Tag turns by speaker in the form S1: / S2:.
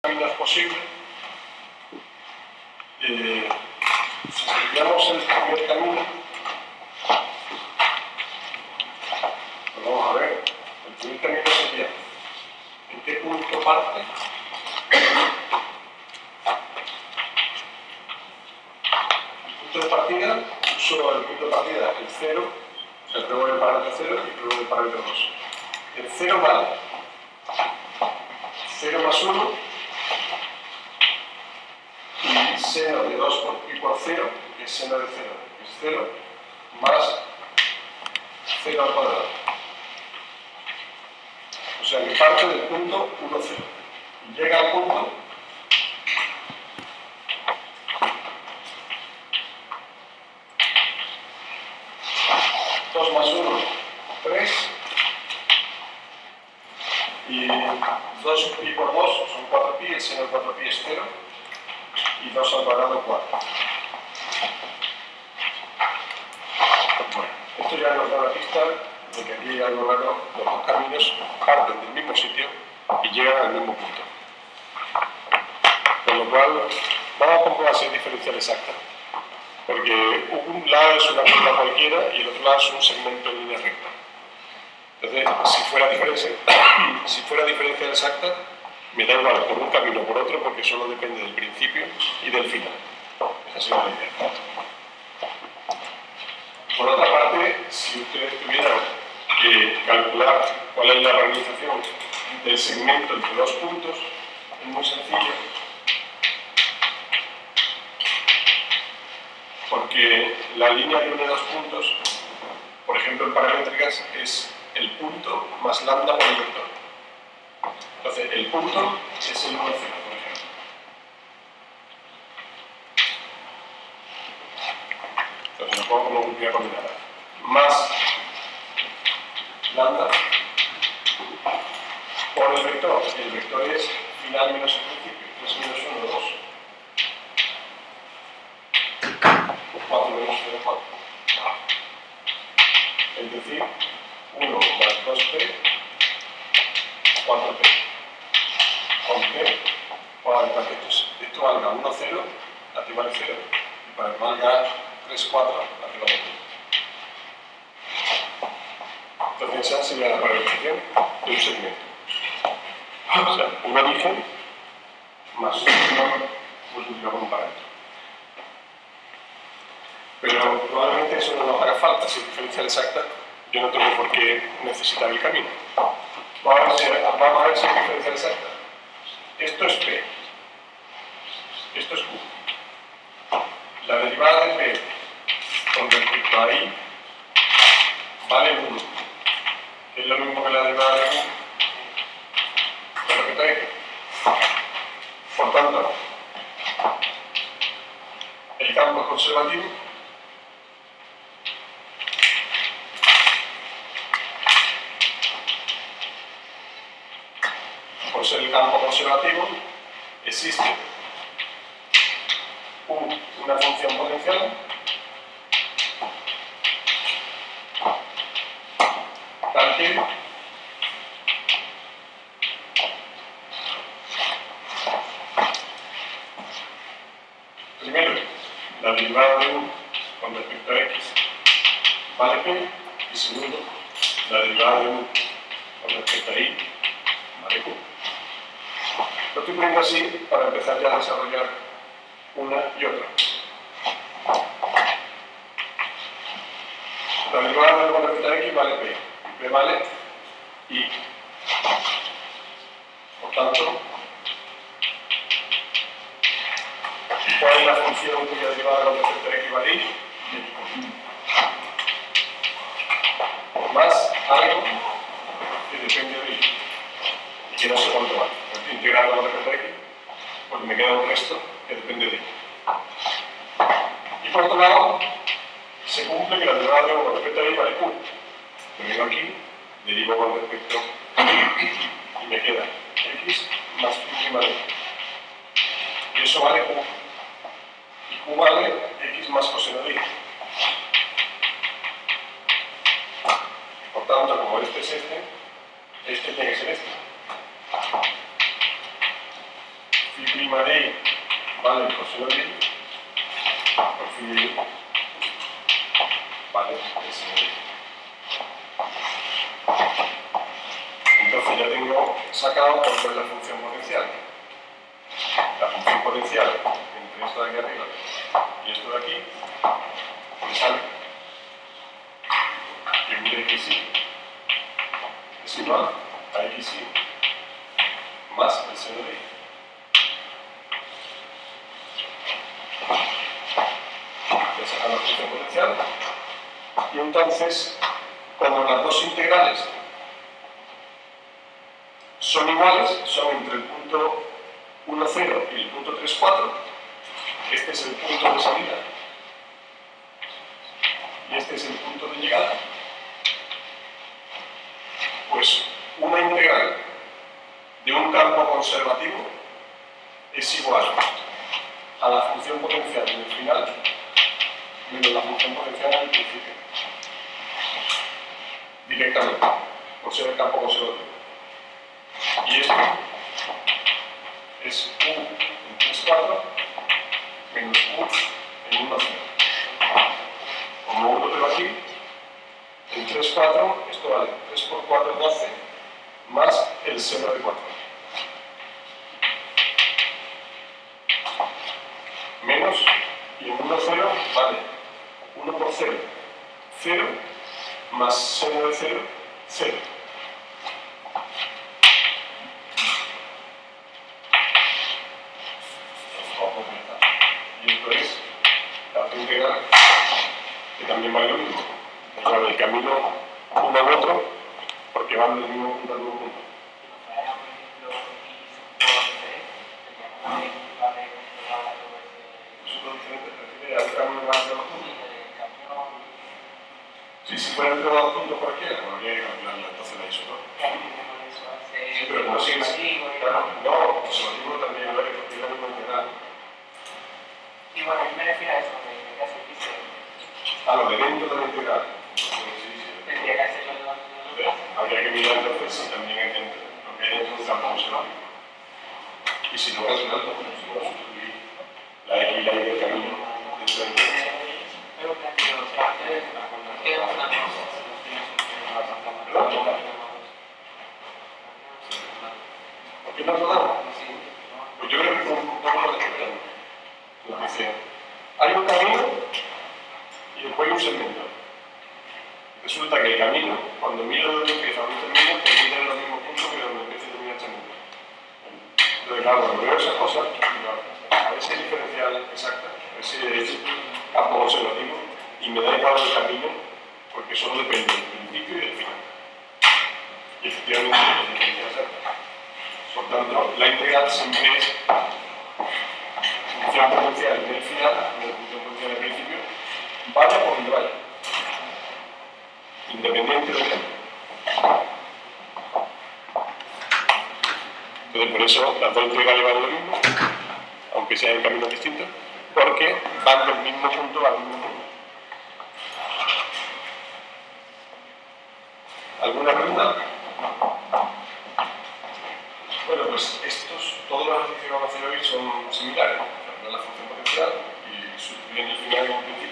S1: caminos posibles. Si estudiamos el primer camino, pues vamos a ver, el primer camino sería en qué punto parte. El punto de partida, uso el punto de partida, el 0, el pruebo del parámetro 0 y el pruebo del parámetro 2. El 0 vale 0 más 1 y seno de 2 por 0, que es seno de 0, que es 0, más 0 al cuadrado. O sea que parte del punto 1, 0. Y llega al punto 2 más 1, 3. Y 2pi por 2 son 4pi, el seno de 4pi es 0. Y 2 al cuadrado 4. Bueno, esto ya nos da la pista de que aquí a lo largo los dos caminos parten del mismo sitio y llegan al mismo punto. Con lo cual, vamos a comprobar si es diferencial exacta. Porque un lado es una curva cualquiera y el otro lado es un segmento en línea recta. Entonces, si fuera diferencial exacta, me da igual por un camino o por otro porque solo depende del principio y del final. Esa sería la idea. Por otra parte, si ustedes tuvieran que calcular cuál es la realización del segmento entre dos puntos, es muy sencillo. Porque la línea que une dos puntos, por ejemplo en paramétricas, es el punto más lambda por el vector. Entonces, el punto es el 1, 0, por ejemplo. Entonces, lo pongo como unidad coordinada. Más lambda por el vector. El vector es final menos el principio. 3 menos 1, 2. 4 menos 0, 4. Es decir, 1 más 2p, 4p. Con p, para que esto valga 1, 0, aquí vale 0. Y para que valga 3, 4, aquí vale 1. Entonces esa sería la parametrización de un segmento. O sea, un origen más un multiplicado por un parámetro. Pero probablemente eso no nos haga falta. Si es diferencial exacta, yo no tengo por qué necesitar el camino. Vamos a ver si es diferencial exacta. Esto es P. Esto es Q. La derivada de P con respecto a I vale 1. Que es lo mismo que la derivada de Q con respecto a X. Por tanto, el campo es conservativo. Por ser el campo conservativo, existe una función potencial tal que primero, la derivada de u con respecto a x vale p, y segundo, la derivada de u con respecto a y vale q. Lo estoy poniendo así para empezar ya a desarrollar una y otra. La derivada de con respecto a x vale p, y p vale y. Por tanto, ¿cuál es la función cuya derivada con respecto a x vale y? Más algo que depende de y y que no sé cuánto vale. Estoy integrando con respecto a x porque me queda un resto que depende de y. Y por otro lado, se cumple que la derivada de con respecto a y vale q. Me vengo aquí, derivo con respecto a y y me queda x más q' de y. Y eso vale q. Y q vale x más coseno de y. Por tanto, como este es este tiene que ser este. prima de y vale el coseno de y, por phi de y vale el seno de y. Entonces ya tengo sacado cuál es la función potencial. La función potencial entre esto de aquí arriba y esto de aquí me sale que mi de xy es igual a xy más el seno de y. Ya sacar la función potencial. Y entonces, cuando las dos integrales son iguales, son entre el punto 1, 0 y el punto 3, 4, este es el punto de salida y este es el punto de llegada, pues una integral de un campo conservativo es igual a la función potencial del final menos la función potencial del principio, directamente, por ser el campo conservativo. Y esto es u en 3, 4 menos u en 1, 0. Como u lo tengo aquí, en 3, 4, esto vale 3 por 4, 12, más el seno de 4. Menos, y en 1, 0, vale 1 por 0, 0, más seno de 0, 0. Y esto es la otra integral, que también vale lo mismo. Claro, el camino uno al otro, porque van del mismo punto al mismo punto. Nosotros diferentes refiere al camino más de los puntos. Si fuera entre dos puntos cualquiera, bueno, habría que calcularla entonces la isótopa. Sí, pero como sigue así, claro, no, pues lo mismo también lo hay, porque es la misma integral.
S2: Y bueno, yo me refiero a eso, que hace piso.
S1: A lo de dentro de la integral.
S2: Tendría que hacerlo de los.
S1: Habría que mirar entonces si también hay dentro, lo que hay dentro de un campo conservativo. Y si no, calcularlo, pues si no, sustituir la X y la Y del camino dentro de la integral. ¿Por qué no lo damos? Pues yo creo que un poco lo describieron. Nos dice, hay un camino y después hay un segmento. Resulta que el camino, cuando miro de donde empieza a donde termina, termina en los mismos puntos que donde empieza y termina el segmento. Entonces, claro, cuando veo esas cosas, a ese diferencial exacto, ese campo conservativo, y me da igual el camino, porque solo depende del principio y del final. Y efectivamente, el diferencial exacto. Por tanto, la integral siempre es función potencial en el final, no función potencial en el principio, vaya por donde vaya. Independiente del camino. Entonces, por eso las dos integrales van lo mismo, aunque sean en caminos distintos, porque van del mismo punto al mismo punto. ¿Alguna pregunta? Bueno, pues todos los ejercicios que vamos a hacer hoy son similares. La función potencial y sustituyendo el final en un principio.